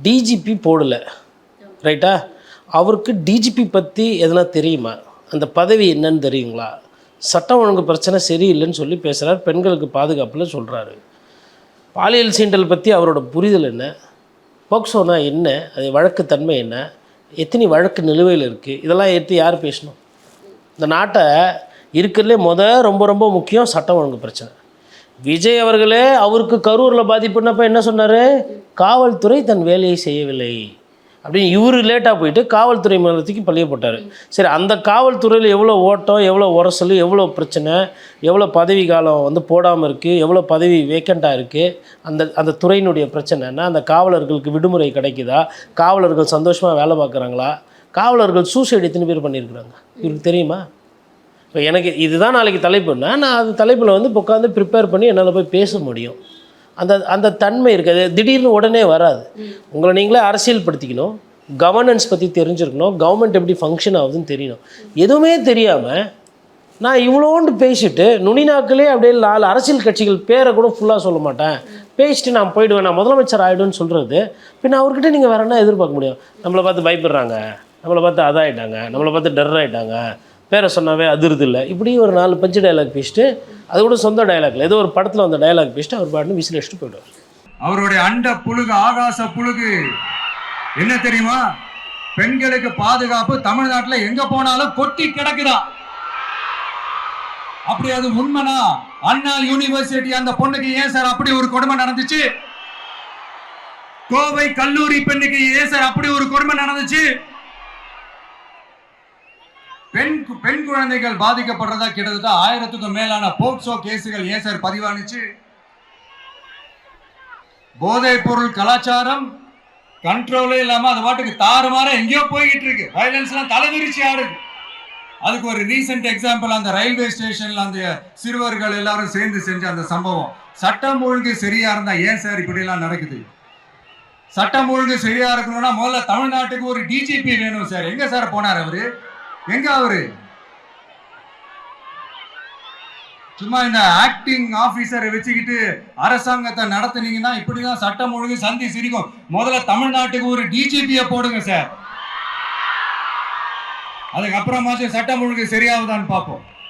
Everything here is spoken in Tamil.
டிஜிபி போடலை, ரைட்டா? அவருக்கு டிஜிபி பற்றி எதனா தெரியுமா? அந்த பதவி என்னன்னு தெரியுங்களா? சட்டம் ஒழுங்கு பிரச்சனை சரியில்லைன்னு சொல்லி பேசுகிறார், பெண்களுக்கு பாதுகாப்பில் சொல்கிறாரு. பாலியல் சீண்டல் பற்றி அவரோட புரிதல் என்ன? போக்சோனா என்ன? அது வழக்கு தன்மை என்ன? எத்தனை வழக்கு நிலுவையில் இருக்குது? இதெல்லாம் எடுத்து யார் பேசணும்? இந்த நாட்டை இருக்கிறதுலே ரொம்ப ரொம்ப முக்கியம் சட்டம் ஒழுங்கு பிரச்சனை. விஜய் அவர்களே அவருக்கு கரூரில் பாதிப்புன்னப்போ என்ன சொன்னார்? காவல்துறை தன் வேலையை செய்யவில்லை அப்படின்னு. இவர் லேட்டாக போயிட்டு காவல்துறை மேலத்துக்கு பள்ளிய போட்டார். சரி, அந்த காவல்துறையில் எவ்வளோ ஓட்டம், எவ்வளோ உரசல், எவ்வளோ பிரச்சனை, எவ்வளோ பதவி காலம் வந்து போடாமல் இருக்குது, எவ்வளோ பதவி வேக்கண்ட்டாக இருக்குது, அந்த துறையினுடைய பிரச்சனைன்னா அந்த காவலர்களுக்கு விடுமுறை கிடைக்குதா, காவலர்கள் சந்தோஷமாக வேலை பார்க்குறாங்களா, காவலர்கள் சூசைடு எத்தனை பேர் பண்ணியிருக்கிறாங்க இவருக்கு தெரியுமா? இப்போ எனக்கு இதுதான் நாளைக்கு தலைப்புன்னா நான் அந்த தலைப்பில் வந்து உட்காந்து ப்ரிப்பேர் பண்ணி என்னால் போய் பேச முடியும். அந்த தன்மை இருக்குது. திடீர்னு உடனே வராது. உங்களை நீங்களே அரசியல்படுத்திக்கணும், கவர்னன்ஸ் பற்றி தெரிஞ்சுருக்கணும், கவர்மெண்ட் எப்படி ஃபங்க்ஷன் ஆகுதுன்னு தெரியணும். எதுவுமே தெரியாமல் நான் இவ்வளோண்டு பேசிட்டு நுனிநாக்கிலே அப்படியே 4 அரசியல் கட்சிகள் பேரை கூட ஃபுல்லாக சொல்ல மாட்டேன், பேசிட்டு நான் போயிடுவேன், நான் முதலமைச்சர் ஆகிடுன்னு சொல்கிறது. பின்ன அவர்கிட்ட நீங்கள் வேறு என்ன எதிர்பார்க்க முடியும்? நம்மளை பார்த்து பயப்படுறாங்க, நம்மளை பார்த்து அதாயிட்டாங்க, நம்மளை பார்த்து டர் ஆகிட்டாங்க, பேரை சொன்னாவே அதிருது இல்லை, இப்படி ஒரு 4 பஞ்சு டைலாக் பேசிட்டு, அது கூட சொந்த டைலாக்ல ஏதோ ஒரு படத்தில் வந்த டைலாக் பேசிட்டு அவர் பாட்டுன்னு விசில் அடிச்சுட்டு போயிடுவார். அவருடைய அண்ட புழுகு, ஆகாச புழுகு என்ன தெரியுமா? பெண்களுக்கு பாதுகாப்பு தமிழ்நாட்டில் எங்க போனாலும் கொட்டி கிடக்குதா. அப்படி அது உண்மைனா அண்ணா யூனிவர்சிட்டி அந்த பொண்ணுக்கு ஏன் சார் அப்படி ஒரு கொடுமை நடந்துச்சு? கோவை கல்லூரி பெண்ணுக்கு ஏன் சார் அப்படி ஒரு கொடுமை நடந்துச்சு? பெண் குழந்தைகள் பாதிக்கப்படுறதா கிட்டத்தட்ட 1000க்கும் மேலான போக்சோ கேசுகள் ஏன் சார் பதிவானுச்சு? போதைப் பொருள் கலாச்சாரம் கண்ட்ரோலே இல்லாம அது பாட்டுக்கு தாறுமாற எங்கேயோ போய்கிட்டு இருக்கு. வயலன்ஸ் எல்லாம் தலைவிரிச்சு ஆடுது. அதுக்கு ஒரு ரீசெண்ட் எக்ஸாம்பிள் அந்த ரயில்வே ஸ்டேஷன்ல அந்த சிறுவர்கள் எல்லாரும் சேர்ந்து செஞ்ச அந்த சம்பவம். சட்டம் ஒழுங்கு சரியா இருந்தா ஏன் சார் இப்படி எல்லாம் நடக்குது? சட்டம் ஒழுங்கு சரியா இருக்கணும்னா முதல்ல தமிழ்நாட்டுக்கு ஒரு டிஜிபி வேணும் சார். எங்க சார் போனார் அவரு? எங்க அவரு? சும்மா இந்த ஆக்டிங் ஆபீசரை வச்சுக்கிட்டு அரசாங்கத்தை நடத்துனீங்கன்னா இப்படிதான் சட்டம் ஒழுங்கு சந்தி சிரிக்கும். முதல்ல தமிழ்நாட்டுக்கு ஒரு டிஜிபியை போடுங்க சார். அதுக்கப்புறமாச்சும் சட்டம் ஒழுங்கு சரியாகுதான்னு பார்ப்போம்.